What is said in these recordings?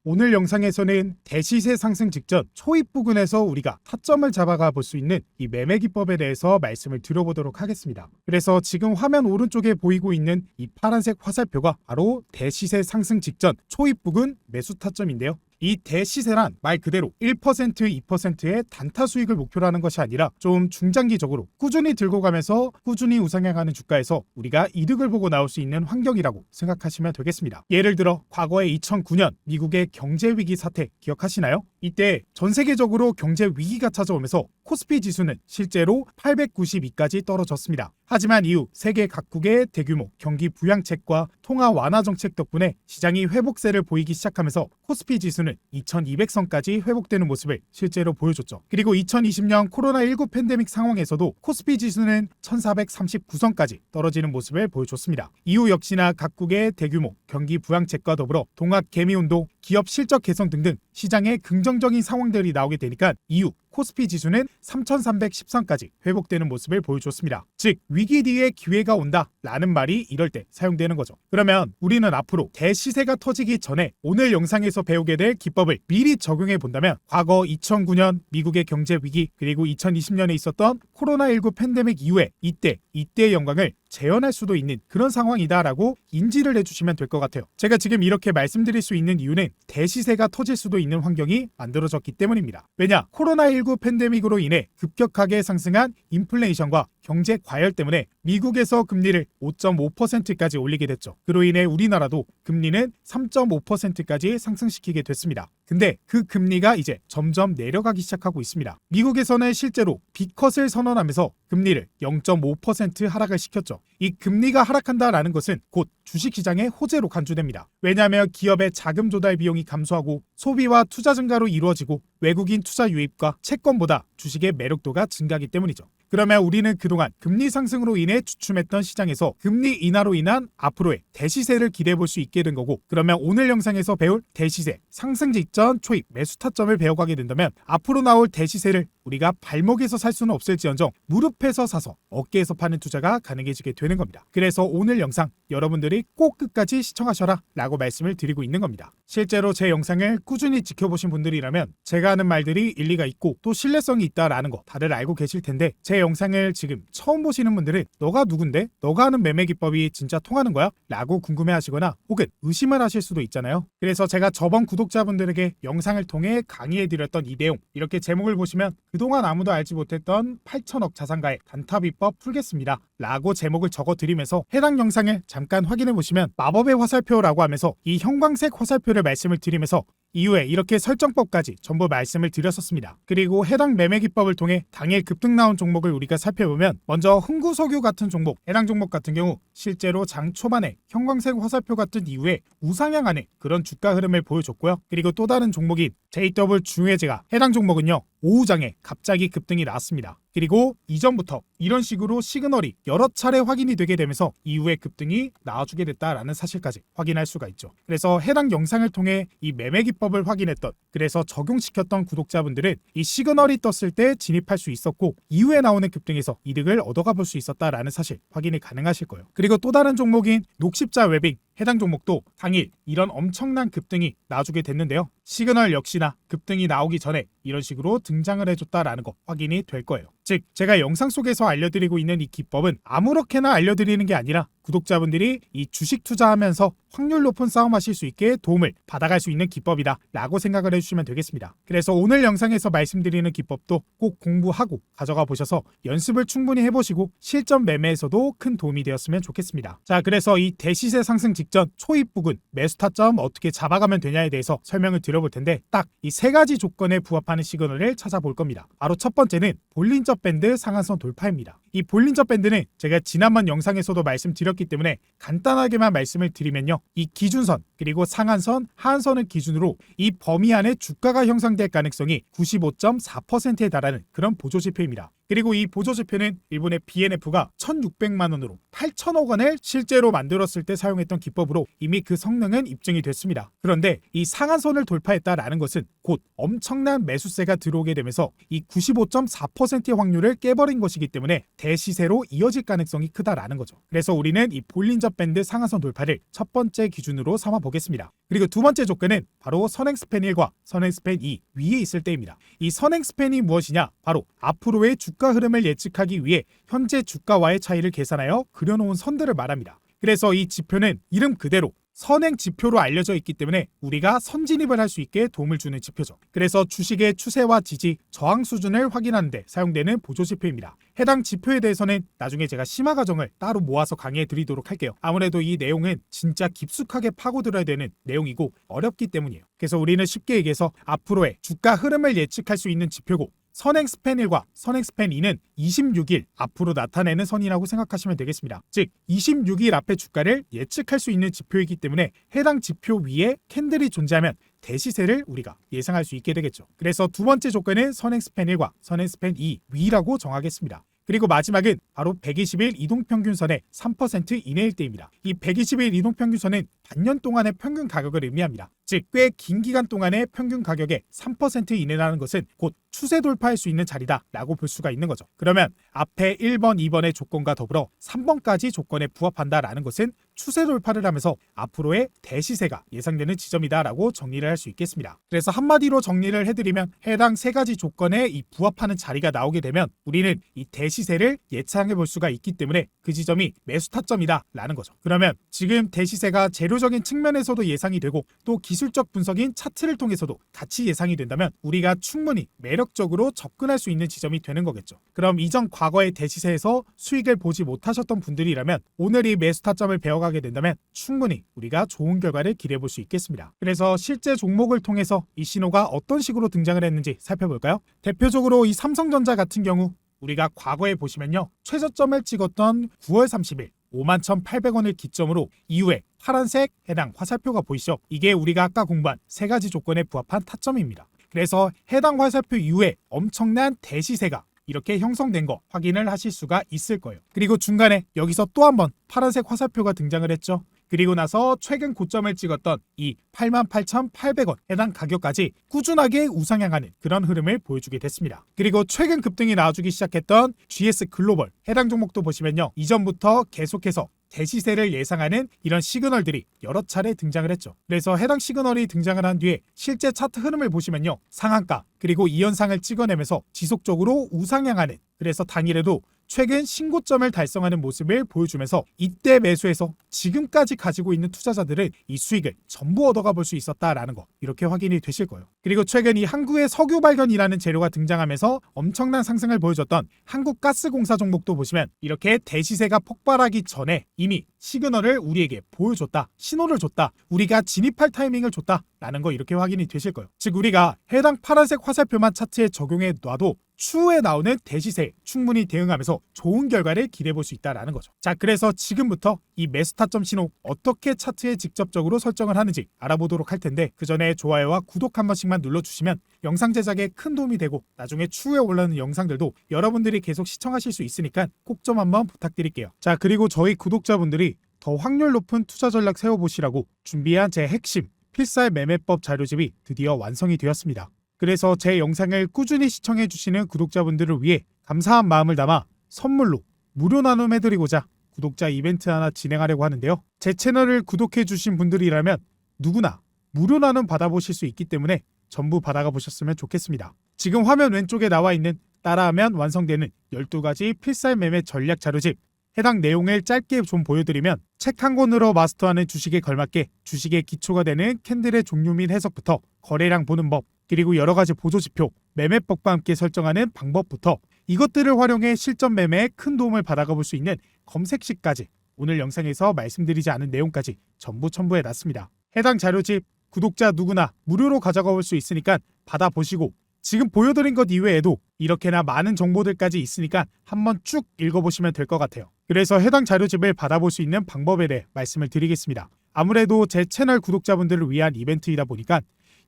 오늘 영상에서는 대시세 상승 직전 초입 부근에서 우리가 타점을 잡아가 볼 수 있는 이 매매 기법에 대해서 말씀을 드려보도록 하겠습니다. 그래서 지금 화면 오른쪽에 보이고 있는 이 파란색 화살표가 바로 대시세 상승 직전 초입 부근 매수 타점인데요. 이 대시세란 말 그대로 1%, 2%의 단타 수익을 목표로 하는 것이 아니라 좀 중장기적으로 꾸준히 들고 가면서 꾸준히 우상향하는 주가에서 우리가 이득을 보고 나올 수 있는 환경이라고 생각하시면 되겠습니다. 예를 들어 과거에 2009년 미국의 경제위기 사태 기억하시나요? 이때 전 세계적으로 경제 위기가 찾아오면서 코스피 지수는 실제로 892까지 떨어졌습니다. 하지만 이후 세계 각국의 대규모 경기 부양책과 통화 완화 정책 덕분에 시장이 회복세를 보이기 시작하면서 코스피 지수는 2200선까지 회복되는 모습을 실제로 보여줬죠. 그리고 2020년 코로나19 팬데믹 상황에서도 코스피 지수는 1439선까지 떨어지는 모습을 보여줬습니다. 이후 역시나 각국의 대규모 경기 부양책과 더불어 동학 개미운동, 기업 실적 개선 등등 시장에 긍정적인 상황들이 나오게 되니까 이후 코스피 지수는 3310선까지 회복되는 모습을 보여줬습니다. 즉 위기 뒤에 기회가 온다 라는 말이 이럴 때 사용되는 거죠. 그러면 우리는 앞으로 대시세가 터지기 전에 오늘 영상에서 배우게 될 기법을 미리 적용해 본다면 과거 2009년 미국의 경제 위기 그리고 2020년에 있었던 코로나19 팬데믹 이후에 이때의 영광을 재현할 수도 있는 그런 상황이다라고 인지를 해주시면 될 것 같아요. 제가 지금 이렇게 말씀드릴 수 있는 이유는 대시세가 터질 수도 있는 환경이 만들어졌기 때문입니다. 왜냐? 코로나19 팬데믹으로 인해 급격하게 상승한 인플레이션과 경제 과열 때문에 미국에서 금리를 5.5%까지 올리게 됐죠. 그로 인해 우리나라도 금리는 3.5%까지 상승시키게 됐습니다. 근데 그 금리가 이제 점점 내려가기 시작하고 있습니다. 미국에서는 실제로 B컷을 선언하면서 금리를 0.5% 하락을 시켰죠. 이 금리가 하락한다라는 것은 곧 주식시장의 호재로 간주됩니다. 왜냐하면 기업의 자금 조달 비용이 감소하고 소비와 투자 증가로 이루어지고 외국인 투자 유입과 채권보다 주식의 매력도가 증가하기 때문이죠. 그러면 우리는 그동안 금리 상승으로 인해 주춤했던 시장에서 금리 인하로 인한 앞으로의 대시세를 기대해 볼 수 있게 된 거고, 그러면 오늘 영상에서 배울 대시세 상승 직전 초입 매수 타점을 배워가게 된다면 앞으로 나올 대시세를 우리가 발목에서 살 수는 없을지언정 무릎에서 사서 어깨에서 파는 투자가 가능해지게 되는 겁니다. 그래서 오늘 영상 여러분들이 꼭 끝까지 시청하셔라 라고 말씀을 드리고 있는 겁니다. 실제로 제 영상을 꾸준히 지켜보신 분들이라면 제가 하는 말들이 일리가 있고 또 신뢰성이 있다라는 거 다들 알고 계실 텐데, 제 영상을 지금 처음 보시는 분들은 너가 누군데? 너가 하는 매매 기법이 진짜 통하는 거야? 라고 궁금해하시거나 혹은 의심을 하실 수도 있잖아요. 그래서 제가 저번 구독자분들에게 영상을 통해 강의해드렸던 이 내용, 이렇게 제목을 보시면 그동안 아무도 알지 못했던 8천억 자산가의 단타 비법 풀겠습니다 라고 제목을 적어드리면서 해당 영상을 잠깐 확인해 보시면 마법의 화살표라고 하면서 이 형광색 화살표를 말씀을 드리면서 이후에 이렇게 설정법까지 전부 말씀을 드렸었습니다. 그리고 해당 매매 기법을 통해 당일 급등 나온 종목을 우리가 살펴보면 먼저 흥구석유 같은 종목, 해당 종목 같은 경우 실제로 장 초반에 형광색 화살표가 뜬 이후에 우상향하는 그런 주가 흐름을 보여줬고요. 그리고 또 다른 종목인 JW 중해제가 해당 종목은요 오후장에 갑자기 급등이 나왔습니다. 그리고 이전부터 이런 식으로 시그널이 여러 차례 확인이 되게 되면서 이후에 급등이 나와주게 됐다라는 사실까지 확인할 수가 있죠. 그래서 해당 영상을 통해 이 매매 기법을 확인했던, 그래서 적용시켰던 구독자분들은 이 시그널이 떴을 때 진입할 수 있었고 이후에 나오는 급등에서 이득을 얻어가 볼 수 있었다라는 사실 확인이 가능하실 거예요. 그리고 또 다른 종목인 녹십자 웨빙, 해당 종목도 당일 이런 엄청난 급등이 나와주게 됐는데요. 시그널 역시나 급등이 나오기 전에 이런 식으로 등장을 해줬다라는 거 확인이 될 거예요. 즉 제가 영상 속에서 알려드리고 있는 이 기법은 아무렇게나 알려드리는 게 아니라 구독자분들이 이 주식 투자하면서 확률 높은 싸움하실 수 있게 도움을 받아갈 수 있는 기법이다 라고 생각을 해주시면 되겠습니다. 그래서 오늘 영상에서 말씀드리는 기법도 꼭 공부하고 가져가 보셔서 연습을 충분히 해보시고 실전 매매에서도 큰 도움이 되었으면 좋겠습니다. 자, 그래서 이 대시세 상승 직전 초입 부근 매수 타점 어떻게 잡아가면 되냐에 대해서 설명을 드려볼 텐데, 딱 이 세 가지 조건에 부합하는 시그널을 찾아볼 겁니다. 바로 첫 번째는 볼린저 밴드 상한선 돌파입니다. 이 볼린저 밴드는 제가 지난번 영상에서도 말씀드렸기 때문에 간단하게만 말씀을 드리면요, 이 기준선 그리고 상한선, 하한선을 기준으로 이 범위 안에 주가가 형성될 가능성이 95.4%에 달하는 그런 보조 지표입니다. 그리고 이 보조지표는 일본의 BNF가 1,600만 원으로 8천억 원을 실제로 만들었을 때 사용했던 기법으로 이미 그 성능은 입증이 됐습니다. 그런데 이 상한선을 돌파했다라는 것은 곧 엄청난 매수세가 들어오게 되면서 이 95.4%의 확률을 깨버린 것이기 때문에 대시세로 이어질 가능성이 크다라는 거죠. 그래서 우리는 이 볼린저 밴드 상한선 돌파를 첫 번째 기준으로 삼아 보겠습니다. 그리고 두 번째 조건은 바로 선행스팬 1과 선행스팬 2 위에 있을 때입니다. 이 선행스팬이 무엇이냐? 바로 앞으로의 주가 흐름을 예측하기 위해 현재 주가와의 차이를 계산하여 그려놓은 선들을 말합니다. 그래서 이 지표는 이름 그대로 선행 지표로 알려져 있기 때문에 우리가 선진입을 할 수 있게 도움을 주는 지표죠. 그래서 주식의 추세와 지지, 저항 수준을 확인하는 데 사용되는 보조 지표입니다. 해당 지표에 대해서는 나중에 제가 심화 과정을 따로 모아서 강의해 드리도록 할게요. 아무래도 이 내용은 진짜 깊숙하게 파고들어야 되는 내용이고 어렵기 때문이에요. 그래서 우리는 쉽게 얘기해서 앞으로의 주가 흐름을 예측할 수 있는 지표고 선행스팬 1과 선행스팬 2는 26일 앞으로 나타내는 선이라고 생각하시면 되겠습니다. 즉 26일 앞의 주가를 예측할 수 있는 지표이기 때문에 해당 지표 위에 캔들이 존재하면 대시세를 우리가 예상할 수 있게 되겠죠. 그래서 두 번째 조건은 선행스팬 1과 선행스팬 2 위라고 정하겠습니다. 그리고 마지막은 바로 120일 이동평균선의 3% 이내일 때입니다. 이 120일 이동평균선은 반년 동안의 평균 가격을 의미합니다. 즉 꽤 긴 기간 동안의 평균 가격의 3% 이내라는 것은 곧 추세 돌파할 수 있는 자리다라고 볼 수가 있는 거죠. 그러면 앞에 1번, 2번의 조건과 더불어 3번까지 조건에 부합한다라는 것은 추세 돌파를 하면서 앞으로의 대시세가 예상되는 지점이다라고 정리를 할 수 있겠습니다. 그래서 한마디로 정리를 해드리면 해당 세 가지 조건에 이 부합하는 자리가 나오게 되면 우리는 이 대시세를 예상해 볼 수가 있기 때문에 그 지점이 매수 타점이다라는 거죠. 그러면 지금 대시세가 재료적인 측면에서도 예상이 되고 또 기술적 분석인 차트를 통해서도 같이 예상이 된다면 우리가 충분히 매력적으로 접근할 수 있는 지점이 되는 거겠죠. 그럼 이전 과거의 대시세에서 수익을 보지 못하셨던 분들이라면 오늘 이 매수 타점을 배워가게 된다면 충분히 우리가 좋은 결과를 기대해 볼 수 있겠습니다. 그래서 실제 종목을 통해서 이 신호가 어떤 식으로 등장을 했는지 살펴볼까요? 대표적으로 이 삼성전자 같은 경우 우리가 과거에 보시면요, 최저점을 찍었던 9월 30일 51,800원을 기점으로 이후에 파란색 해당 화살표가 보이시죠? 이게 우리가 아까 공부한 세 가지 조건에 부합한 타점입니다. 그래서 해당 화살표 이후에 엄청난 대시세가 이렇게 형성된 거 확인을 하실 수가 있을 거예요. 그리고 중간에 여기서 또 한 번 파란색 화살표가 등장을 했죠. 그리고 나서 최근 고점을 찍었던 이 88,800원 해당 가격까지 꾸준하게 우상향하는 그런 흐름을 보여주게 됐습니다. 그리고 최근 급등이 나와주기 시작했던 GS 글로벌 해당 종목도 보시면요, 이전부터 계속해서 대시세를 예상하는 이런 시그널들이 여러 차례 등장을 했죠. 그래서 해당 시그널이 등장을 한 뒤에 실제 차트 흐름을 보시면요, 상한가 그리고 이연상을 찍어내면서 지속적으로 우상향하는, 그래서 당일에도 최근 신고점을 달성하는 모습을 보여주면서 이때 매수해서 지금까지 가지고 있는 투자자들은 이 수익을 전부 얻어가 볼 수 있었다라는 거 이렇게 확인이 되실 거예요. 그리고 최근 이 한국의 석유 발견이라는 재료가 등장하면서 엄청난 상승을 보여줬던 한국가스공사 종목도 보시면 이렇게 대시세가 폭발하기 전에 이미 시그널을 우리에게 보여줬다, 신호를 줬다, 우리가 진입할 타이밍을 줬다 라는 거 이렇게 확인이 되실 거예요. 즉 우리가 해당 파란색 화살표만 차트에 적용해 놔도 추후에 나오는 대시세에 충분히 대응하면서 좋은 결과를 기대해 볼 수 있다는 거죠. 자, 그래서 지금부터 이 매수 타점 신호 어떻게 차트에 직접적으로 설정을 하는지 알아보도록 할 텐데, 그 전에 좋아요와 구독 한 번씩만 눌러주시면 영상 제작에 큰 도움이 되고 나중에 추후에 올라오는 영상들도 여러분들이 계속 시청하실 수 있으니까 꼭 좀 한번 부탁드릴게요. 자, 그리고 저희 구독자분들이 더 확률 높은 투자 전략 세워보시라고 준비한 제 핵심 필살 매매법 자료집이 드디어 완성이 되었습니다. 그래서 제 영상을 꾸준히 시청해주시는 구독자분들을 위해 감사한 마음을 담아 선물로 무료 나눔해드리고자 구독자 이벤트 하나 진행하려고 하는데요. 제 채널을 구독해주신 분들이라면 누구나 무료 나눔 받아보실 수 있기 때문에 전부 받아가 보셨으면 좋겠습니다. 지금 화면 왼쪽에 나와 있는 따라하면 완성되는 12가지 필살 매매 전략 자료집, 해당 내용을 짧게 좀 보여드리면 책 한 권으로 마스터하는 주식에 걸맞게 주식의 기초가 되는 캔들의 종류 및 해석부터 거래량 보는 법, 그리고 여러 가지 보조지표, 매매법과 함께 설정하는 방법부터 이것들을 활용해 실전 매매에 큰 도움을 받아가 볼 수 있는 검색식까지 오늘 영상에서 말씀드리지 않은 내용까지 전부 첨부해놨습니다. 해당 자료집 구독자 누구나 무료로 가져가 볼 수 있으니까 받아보시고 지금 보여드린 것 이외에도 이렇게나 많은 정보들까지 있으니까 한번 쭉 읽어보시면 될 것 같아요. 그래서 해당 자료집을 받아볼 수 있는 방법에 대해 말씀을 드리겠습니다. 아무래도 제 채널 구독자분들을 위한 이벤트이다 보니까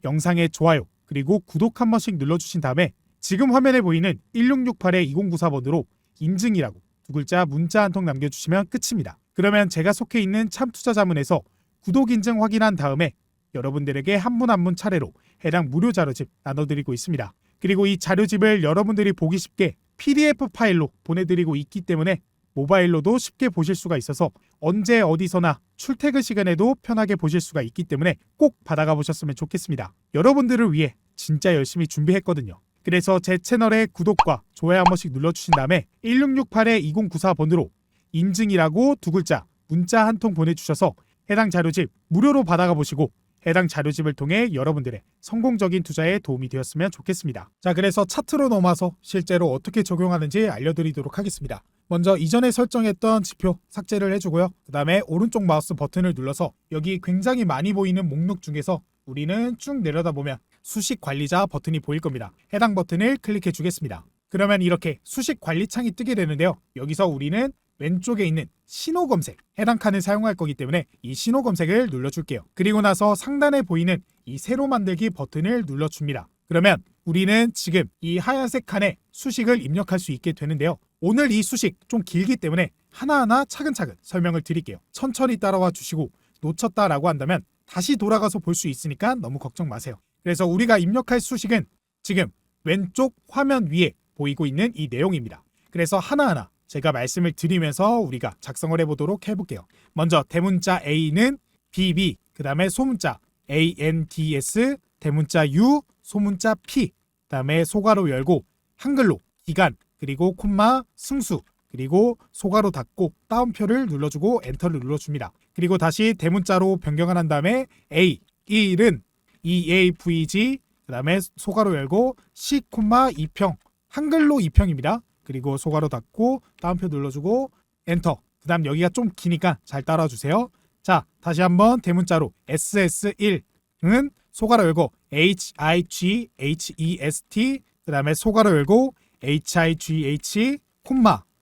영상에 좋아요 그리고 구독 한 번씩 눌러주신 다음에 지금 화면에 보이는 1668-2094번으로 인증이라고 두 글자 문자 한 통 남겨주시면 끝입니다. 그러면 제가 속해 있는 참투자자문에서 구독 인증 확인한 다음에 여러분들에게 한 분 한 분 차례로 해당 무료 자료집 나눠드리고 있습니다. 그리고 이 자료집을 여러분들이 보기 쉽게 PDF 파일로 보내드리고 있기 때문에 모바일로도 쉽게 보실 수가 있어서 언제 어디서나 출퇴근 시간에도 편하게 보실 수가 있기 때문에 꼭 받아가 보셨으면 좋겠습니다. 여러분들을 위해 진짜 열심히 준비했거든요. 그래서 제 채널에 구독과 좋아요 한 번씩 눌러주신 다음에 1668-2094번으로 인증이라고 두 글자 문자 한 통 보내주셔서 해당 자료집 무료로 받아가 보시고 해당 자료집을 통해 여러분들의 성공적인 투자에 도움이 되었으면 좋겠습니다. 자, 그래서 차트로 넘어와서 실제로 어떻게 적용하는지 알려드리도록 하겠습니다. 먼저 이전에 설정했던 지표 삭제를 해주고요. 그 다음에 오른쪽 마우스 버튼을 눌러서 여기 굉장히 많이 보이는 목록 중에서 우리는 쭉 내려다 보면 수식 관리자 버튼이 보일 겁니다. 해당 버튼을 클릭해 주겠습니다. 그러면 이렇게 수식 관리 창이 뜨게 되는데요. 여기서 우리는 왼쪽에 있는 신호 검색, 해당 칸을 사용할 거기 때문에 이 신호 검색을 눌러줄게요. 그리고 나서 상단에 보이는 이 새로 만들기 버튼을 눌러줍니다. 그러면 우리는 지금 이 하얀색 칸에 수식을 입력할 수 있게 되는데요. 오늘 이 수식 좀 길기 때문에 하나하나 차근차근 설명을 드릴게요. 천천히 따라와 주시고 놓쳤다라고 한다면 다시 돌아가서 볼 수 있으니까 너무 걱정 마세요. 그래서 우리가 입력할 수식은 지금 왼쪽 화면 위에 보이고 있는 이 내용입니다. 그래서 하나하나 제가 말씀을 드리면서 우리가 작성을 해보도록 해볼게요. 먼저 대문자 A는 BB, 그 다음에 소문자 ANDS, 대문자 U, 소문자 P, 그 다음에 소괄호 열고 한글로 기간, 그리고 콤마 승수, 그리고 소괄호 닫고 따옴표를 눌러주고 엔터를 눌러줍니다. 그리고 다시 대문자로 변경을 한 다음에 A, 1은 EAVG, 그 다음에 소괄호 열고 C, 2평, 한글로 2평입니다. 그리고 소괄호 닫고 따옴표 눌러주고 엔터. 그 다음 여기가 좀 기니까 잘 따라주세요. 자, 다시 한번 대문자로 SS1은 소괄호 열고 HIGHEST, 그 다음에 소괄호 열고 HIGH,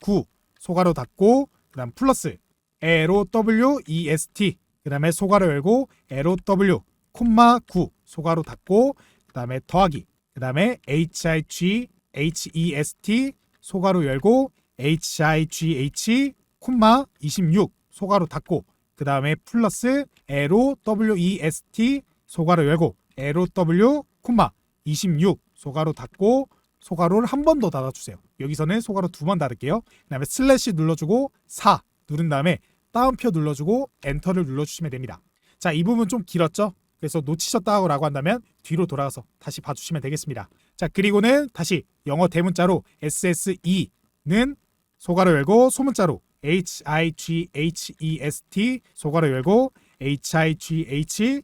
9 소괄호 닫고 그 다음 플러스 LOWEST, 그 다음에 소괄호 열고 LOW, 9 소괄호 닫고 그 다음에 더하기, 그 다음에 HIGHEST, 소괄호 열고 HIGH, 26 소괄호 닫고 그 다음에 플러스 LOWEST, 소괄호 열고 LOW, 26 소괄호 닫고 소괄호를 한 번 더 닫아주세요. 여기서는 소괄호 두 번 닫을게요. 그 다음에 슬래시 눌러주고 4 누른 다음에 따옴표 눌러주고 엔터를 눌러주시면 됩니다. 자, 이 부분 좀 길었죠? 그래서 놓치셨다고 한다면 뒤로 돌아가서 다시 봐주시면 되겠습니다. 자, 그리고는 다시 영어 대문자로 SSE는 소괄호 열고 소문자로 HIGHEST, 소괄호 열고 HIGH,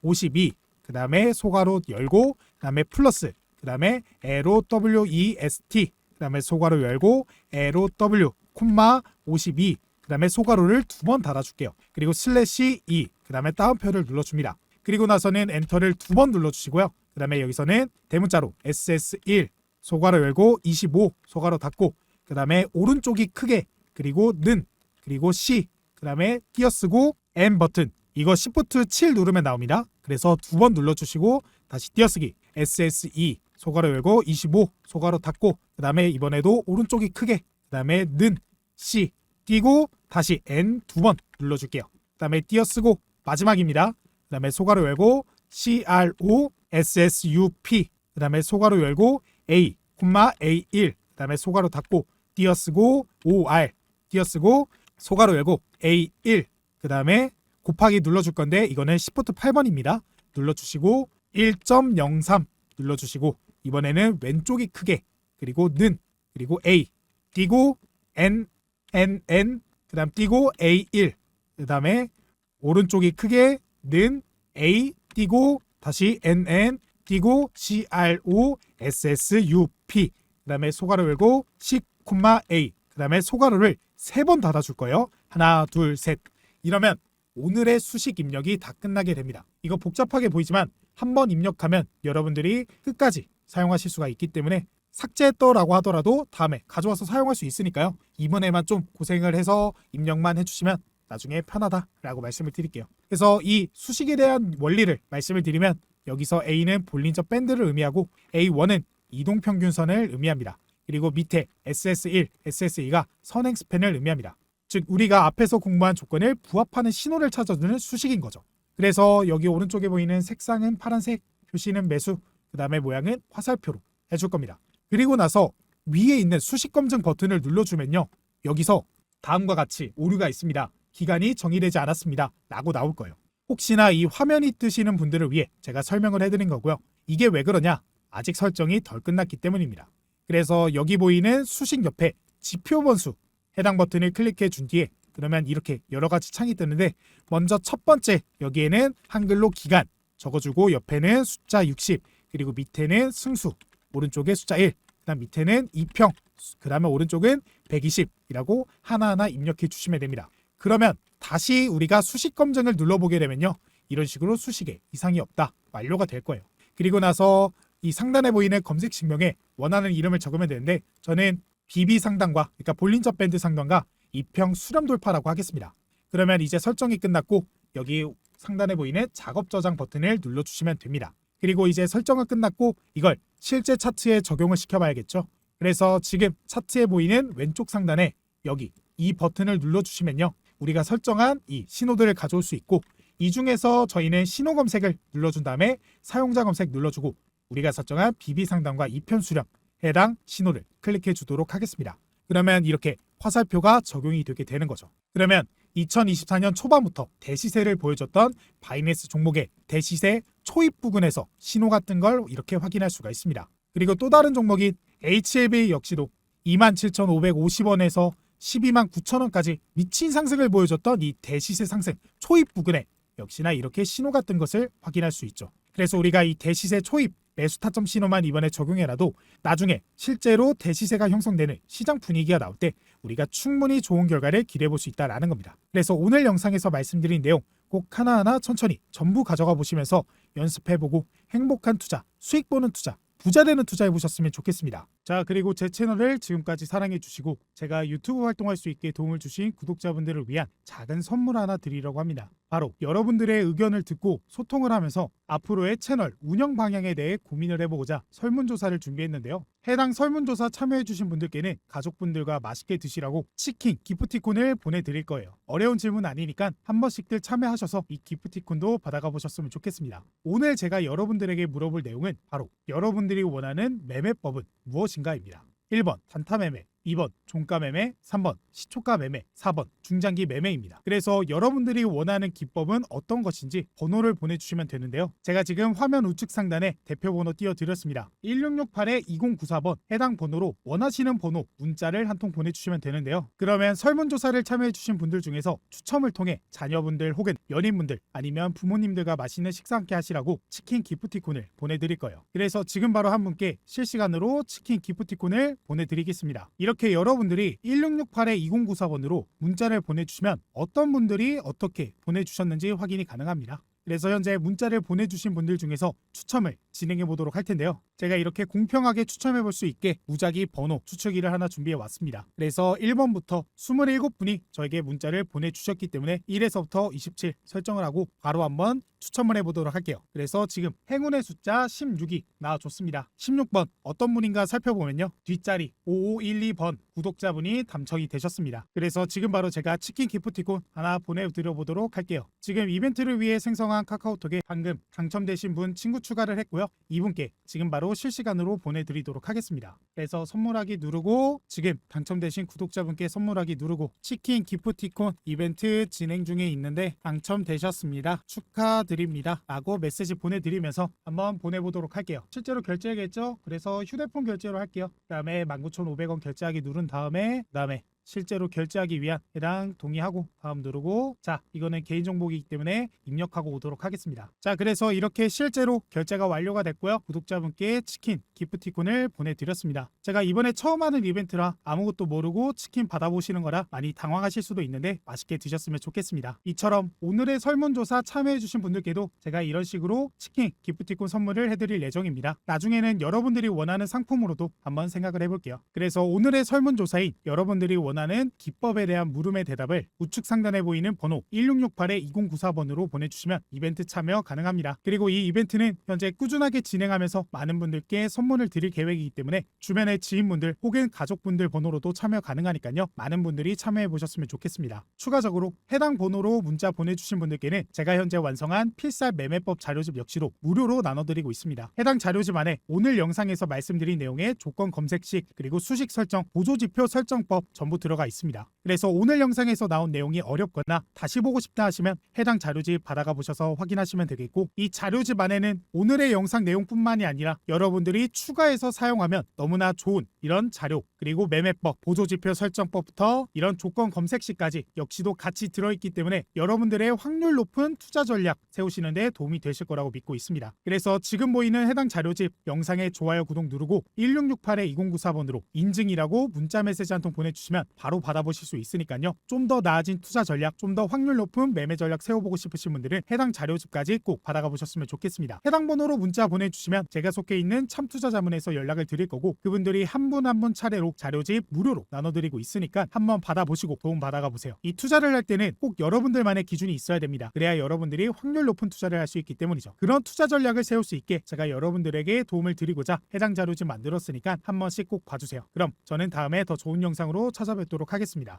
52 그 다음에 소괄호 열고 그 다음에 플러스 그 다음에 LOWEST, 그 다음에 소괄호 열고 LOW, 52 그 다음에 소괄호를 두 번 닫아줄게요. 그리고 슬래시 2 그 다음에 따옴표를 눌러줍니다. 그리고 나서는 엔터를 두 번 눌러주시고요. 그 다음에 여기서는 대문자로 SS1 소괄호 열고 25 소괄호 닫고 그 다음에 오른쪽이 크게 그리고 는 그리고 C 그 다음에 띄어쓰고 N 버튼, 이거 Shift 7 누르면 나옵니다. 그래서 두 번 눌러주시고 다시 띄어쓰기 SS2 소괄호 열고 25 소괄호 닫고 그 다음에 이번에도 오른쪽이 크게 그 다음에 는 C 띄고 다시 N 두 번 눌러줄게요. 그 다음에 띄어쓰고 마지막입니다. 그 다음에 소괄호 열고 CRO SSUP 그 다음에 소괄호 열고 A, A1 그 다음에 소괄호 닫고 띄어쓰고 OR 띄어쓰고 소괄호 열고 A1 그 다음에 곱하기 눌러줄 건데 이거는 Shift 8번입니다. 눌러주시고 1.03 눌러주시고 이번에는 왼쪽이 크게 그리고 는 그리고 A 띄고 N 그 다음 띄고 A1 그 다음에 오른쪽이 크게 는 A 띄고 다시 NN 띄고 CRO SSUP 그 다음에 소괄호 열고 10,A 그 다음에 소괄호를 3번 닫아줄 거예요. 하나 둘 셋. 이러면 오늘의 수식 입력이 다 끝나게 됩니다. 이거 복잡하게 보이지만 한번 입력하면 여러분들이 끝까지 사용하실 수가 있기 때문에 삭제했더라고 하더라도 다음에 가져와서 사용할 수 있으니까요. 이번에만 좀 고생을 해서 입력만 해주시면 나중에 편하다라고 말씀을 드릴게요. 그래서 이 수식에 대한 원리를 말씀을 드리면 여기서 A는 볼린저 밴드를 의미하고 A1은 이동평균선을 의미합니다. 그리고 밑에 SS1, SS2가 선행 스팬을 의미합니다. 즉 우리가 앞에서 공부한 조건을 부합하는 신호를 찾아주는 수식인 거죠. 그래서 여기 오른쪽에 보이는 색상은 파란색, 표시는 매수, 그 다음에 모양은 화살표로 해줄 겁니다. 그리고 나서 위에 있는 수식 검증 버튼을 눌러주면요. 여기서 다음과 같이 오류가 있습니다. 기간이 정의되지 않았습니다. 라고 나올 거예요. 혹시나 이 화면이 뜨시는 분들을 위해 제가 설명을 해드린 거고요. 이게 왜 그러냐? 아직 설정이 덜 끝났기 때문입니다. 그래서 여기 보이는 수식 옆에 지표 번수 해당 버튼을 클릭해 준 뒤에 그러면 이렇게 여러 가지 창이 뜨는데 먼저 첫 번째 여기에는 한글로 기간 적어주고 옆에는 숫자 60 그리고 밑에는 승수 오른쪽에 숫자 1 그다음 밑에는 2평 그 다음에 오른쪽은 120이라고 하나하나 입력해 주시면 됩니다. 그러면 다시 우리가 수식 검증을 눌러보게 되면요. 이런 식으로 수식에 이상이 없다 완료가 될 거예요. 그리고 나서 이 상단에 보이는 검색 신명에 원하는 이름을 적으면 되는데 저는 BB 상단과 그러니까 볼린저 밴드 상단과 2평 수렴 돌파라고 하겠습니다. 그러면 이제 설정이 끝났고 여기 상단에 보이는 작업 저장 버튼을 눌러주시면 됩니다. 그리고 이제 설정은 끝났고 이걸 실제 차트에 적용을 시켜봐야겠죠. 그래서 지금 차트에 보이는 왼쪽 상단에 여기 이 버튼을 눌러주시면요. 우리가 설정한 이 신호들을 가져올 수 있고 이 중에서 저희는 신호 검색을 눌러준 다음에 사용자 검색 눌러주고 우리가 설정한 BB 상단과 2편 수렴 해당 신호를 클릭해 주도록 하겠습니다. 그러면 이렇게 화살표가 적용이 되게 되는 거죠. 그러면 2024년 초반부터 대시세를 보여줬던 바이낸스 종목의 대시세 초입 부근에서 신호가 뜬 걸 이렇게 확인할 수가 있습니다. 그리고 또 다른 종목인 HLB 역시도 27,550원에서 129,000원까지 미친 상승을 보여줬던 이 대시세 상승 초입 부근에 역시나 이렇게 신호가 뜬 것을 확인할 수 있죠. 그래서 우리가 이 대시세 초입 매수 타점 신호만 이번에 적용해놔도 나중에 실제로 대시세가 형성되는 시장 분위기가 나올 때 우리가 충분히 좋은 결과를 기대해 볼 수 있다는 겁니다. 그래서 오늘 영상에서 말씀드린 내용 꼭 하나하나 천천히 전부 가져가 보시면서 연습해보고 행복한 투자, 수익 보는 투자, 부자 되는 투자해 보셨으면 좋겠습니다. 자, 그리고 제 채널을 지금까지 사랑해 주시고 제가 유튜브 활동할 수 있게 도움을 주신 구독자분들을 위한 작은 선물 하나 드리려고 합니다. 바로 여러분들의 의견을 듣고 소통을 하면서 앞으로의 채널 운영 방향에 대해 고민을 해보고자 설문조사를 준비했는데요. 해당 설문조사 참여해 주신 분들께는 가족분들과 맛있게 드시라고 치킨 기프티콘을 보내드릴 거예요. 어려운 질문 아니니까 한 번씩들 참여하셔서 이 기프티콘도 받아가 보셨으면 좋겠습니다. 오늘 제가 여러분들에게 물어볼 내용은 바로 여러분들이 원하는 매매법은 무엇인가입니다. 1번 단타 매매, 2번 종가 매매, 3번 시초가 매매, 4번 중장기 매매입니다. 그래서 여러분들이 원하는 기법은 어떤 것인지 번호를 보내주시면 되는데요. 제가 지금 화면 우측 상단에 대표 번호 띄워드렸습니다. 1668-2094번 해당 번호로 원하시는 번호 문자를 한 통 보내주시면 되는데요. 그러면 설문조사를 참여해주신 분들 중에서 추첨을 통해 자녀분들 혹은 연인분들 아니면 부모님들과 맛있는 식사 함께 하시라고 치킨 기프티콘을 보내드릴 거예요. 그래서 지금 바로 한 분께 실시간으로 치킨 기프티콘을 보내드리겠습니다. 이렇게 여러분들이 1668-2094번으로 문자를 보내주시면 어떤 분들이 어떻게 보내주셨는지 확인이 가능합니다. 그래서 현재 문자를 보내주신 분들 중에서 추첨을 진행해 보도록 할 텐데요. 제가 이렇게 공평하게 추첨해 볼 수 있게 무작위 번호 추측기를 하나 준비해 왔습니다. 그래서 1번부터 27분이 저에게 문자를 보내주셨기 때문에 1에서부터 27 설정을 하고 바로 한번 추첨을 해보도록 할게요. 그래서 지금 행운의 숫자 16이 나와줬습니다. 16번 어떤 분인가 살펴보면요. 뒷자리 5512번 구독자분이 당첨이 되셨습니다. 그래서 지금 바로 제가 치킨 기프티콘 하나 보내드려 보도록 할게요. 지금 이벤트를 위해 생성한 카카오톡에 방금 당첨되신 분 친구 추가를 했고요. 이분께 지금 바로 실시간으로 보내드리도록 하겠습니다. 그래서 선물하기 누르고 지금 당첨되신 구독자분께 선물하기 누르고 치킨 기프티콘 이벤트 진행 중에 있는데 당첨되셨습니다. 축하드립니다. 라고 메시지 보내드리면서 한번 보내보도록 할게요. 실제로 결제하겠죠? 그래서 휴대폰 결제로 할게요. 그 다음에 19,500원 결제하기 누른 다음에 실제로 결제하기 위한 해당 동의하고 다음 누르고 자 이거는 개인정보이기 때문에 입력하고 오도록 하겠습니다. 자 그래서 이렇게 실제로 결제가 완료가 됐고요. 구독자분께 치킨 기프티콘을 보내드렸습니다. 제가 이번에 처음 하는 이벤트라 아무것도 모르고 치킨 받아보시는 거라 많이 당황하실 수도 있는데 맛있게 드셨으면 좋겠습니다. 이처럼 오늘의 설문조사 참여해주신 분들께도 제가 이런 식으로 치킨 기프티콘 선물을 해드릴 예정입니다. 나중에는 여러분들이 원하는 상품으로도 한번 생각을 해볼게요. 그래서 오늘의 설문조사인 여러분들이 원하는 원하는 기법에 대한 물음의 대답을 우측 상단에 보이는 번호 1668-2094번으로 보내주시면 이벤트 참여 가능합니다. 그리고 이 이벤트는 현재 꾸준하게 진행하면서 많은 분들께 선물을 드릴 계획이기 때문에 주변의 지인분들 혹은 가족분들 번호로도 참여 가능하니까요. 많은 분들이 참여해 보셨으면 좋겠습니다. 추가적으로 해당 번호로 문자 보내주신 분들께는 제가 현재 완성한 필살 매매법 자료집 역시도 무료로 나눠드리고 있습니다. 해당 자료집 안에 오늘 영상에서 말씀드린 내용의 조건 검색식 그리고 수식 설정, 보조지표 설정법 전부 들어가 있습니다. 그래서 오늘 영상에서 나온 내용이 어렵거나 다시 보고 싶다 하시면 해당 자료집 받아가 보셔서 확인하시면 되겠고, 이 자료집 안에는 오늘의 영상 내용뿐만이 아니라 여러분들이 추가해서 사용하면 너무나 좋은 이런 자료, 그리고 매매법, 보조지표 설정법부터 이런 조건 검색식까지 역시도 같이 들어있기 때문에 여러분들의 확률 높은 투자 전략 세우시는 데 도움이 되실 거라고 믿고 있습니다. 그래서 지금 보이는 해당 자료집 영상에 좋아요, 구독 누르고 1668-2094번으로 인증이라고 문자 메시지 한 통 보내주시면 바로 받아보실 수 있으니까요. 좀 더 나아진 투자 전략, 좀 더 확률 높은 매매 전략 세워보고 싶으신 분들은 해당 자료집까지 꼭 받아가 보셨으면 좋겠습니다. 해당 번호로 문자 보내주시면 제가 속해 있는 참투자자문에서 연락을 드릴 거고, 그분들이 한 분 한 분 차례로 자료집 무료로 나눠드리고 있으니까 한번 받아보시고 도움 받아가 보세요. 이 투자를 할 때는 꼭 여러분들만의 기준이 있어야 됩니다. 그래야 여러분들이 확률 높은 투자를 할 수 있기 때문이죠. 그런 투자 전략을 세울 수 있게 제가 여러분들에게 도움을 드리고자 해당 자료집 만들었으니까 한 번씩 꼭 봐주세요. 그럼 저는 다음에 더 좋은 영상으로 찾아뵙도록 하겠습니다.